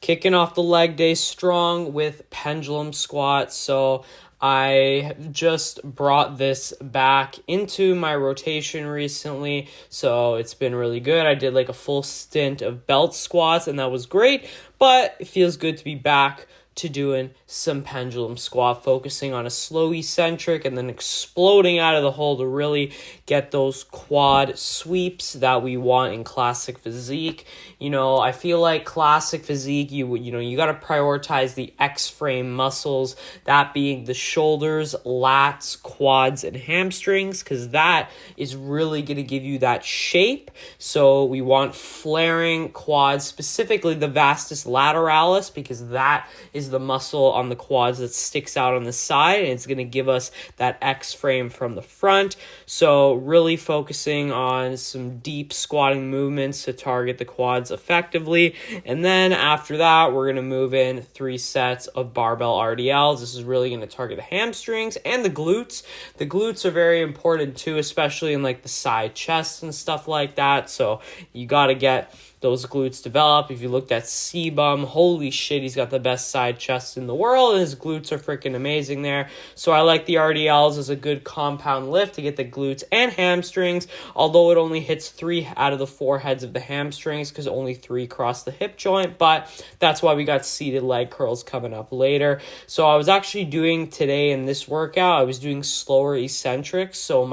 kicking off the leg day strong with pendulum squats. So I just brought this back into my rotation recently, so it's been really good. I did like a full stint of belt squats, and that was great, but it feels good to be back to doing some pendulum squat, focusing on a slow eccentric and then exploding out of the hole to really get those quad sweeps that we want in classic physique. I feel like classic physique, you got to prioritize the X-frame muscles, that being the shoulders, lats, quads, and hamstrings, because that is really going to give you that shape. So we want flaring quads, specifically the vastus lateralis, because that is the muscle on the quads that sticks out on the side, and it's going to give us that X-frame from the front. So really focusing on some deep squatting movements to target the quads effectively. And then after that, we're going to move in 3 sets of barbell RDLs. This is really going to target the hamstrings and the glutes. The glutes are very important too, especially in like the side chest and stuff like that. So you got to get those glutes develop. If you looked at C-Bum, holy shit, he's got the best side chest in the world, and his glutes are freaking amazing there. So I like the RDLs as a good compound lift to get the glutes and hamstrings, although it only hits 3 out of the 4 heads of the hamstrings because only 3 cross the hip joint, but that's why we got seated leg curls coming up later. So I was actually doing today in this workout, I was doing slower eccentrics, so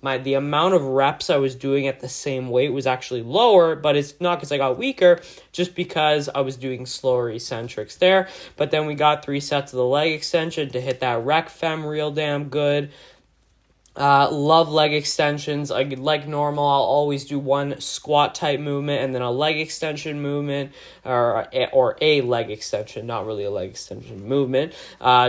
the amount of reps I was doing at the same weight was actually lower, but it's not because I got weaker, just because I was doing slower eccentrics there. But then we got 3 sets of the leg extension to hit that rec fem real damn good. Love leg extensions. Like normal, I'll always do one squat type movement and then a leg extension movement, or a leg extension, not really a leg extension movement,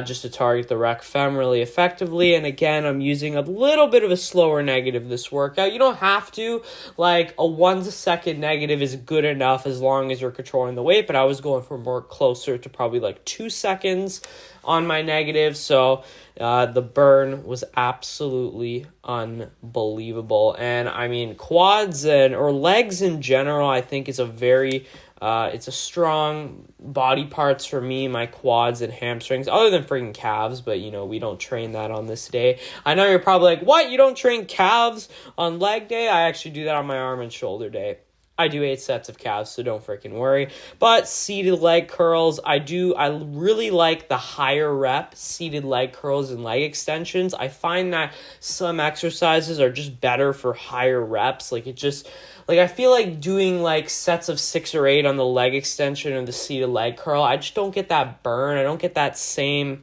just to target the rec fem really effectively. And again, I'm using a little bit of a slower negative this workout. You don't have to, like a 1 second negative is good enough as long as you're controlling the weight, but I was going for more closer to probably like 2 seconds on my negative. So the burn was absolutely unbelievable. And I mean, quads or legs in general, I think is a very it's a strong body parts for me, my quads and hamstrings, other than freaking calves, but we don't train that on this day. I know you're probably like, what, you don't train calves on leg day? I actually do that on my arm and shoulder day. I do 8 sets of calves, so don't freaking worry. But seated leg curls, I really like the higher rep seated leg curls and leg extensions. I find that some exercises are just better for higher reps. I feel like doing like sets of 6 or 8 on the leg extension or the seated leg curl, I just don't get that burn. I don't get that same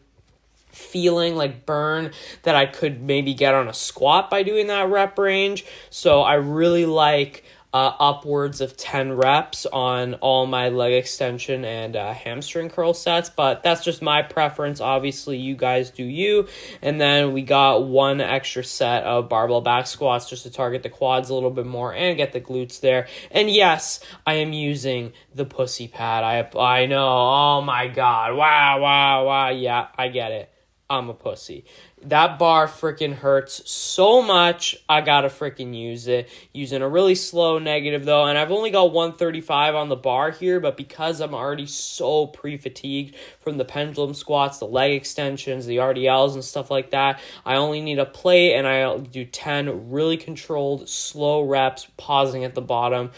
feeling like burn that I could maybe get on a squat by doing that rep range. So I really like upwards of 10 reps on all my leg extension and hamstring curl sets, but that's just my preference. Obviously, you guys do you. And then we got 1 extra set of barbell back squats just to target the quads a little bit more and get the glutes there. And yes, I am using the pussy pad. I know. Oh my God. Wow. Yeah, I get it. I'm a pussy. That bar freaking hurts so much. I gotta freaking use it. Using a really slow negative though, and I've only got 135 on the bar here, but because I'm already so pre-fatigued from the pendulum squats, the leg extensions, the RDLs and stuff like that, I only need a plate, and I'll do 10 really controlled slow reps, pausing at the bottom.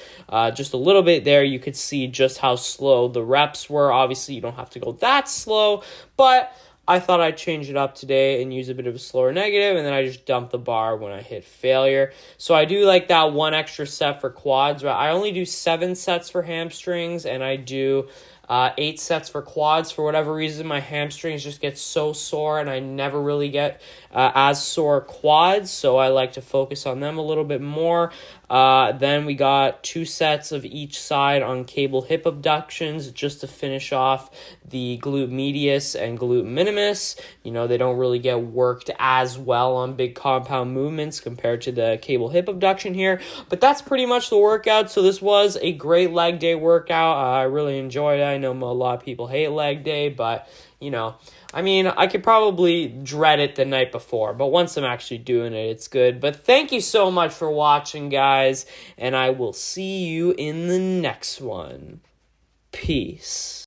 Just a little bit there, you could see just how slow the reps were. Obviously, you don't have to go that slow, but I thought I'd change it up today and use a bit of a slower negative, and then I just dump the bar when I hit failure. So I do like that 1 extra set for quads, but I only do 7 sets for hamstrings, and I do 8 sets for quads. For whatever reason, my hamstrings just get so sore, and I never really get as sore quads, so I like to focus on them a little bit more. Then we got 2 sets of each side on cable hip abductions just to finish off the glute medius and glute minimus. They don't really get worked as well on big compound movements compared to the cable hip abduction here, but that's pretty much the workout. So this was a great leg day workout. I really enjoyed it. I know a lot of people hate leg day, but I could probably dread it the night before, but once I'm actually doing it, it's good. But thank you so much for watching, guys, and I will see you in the next one. Peace.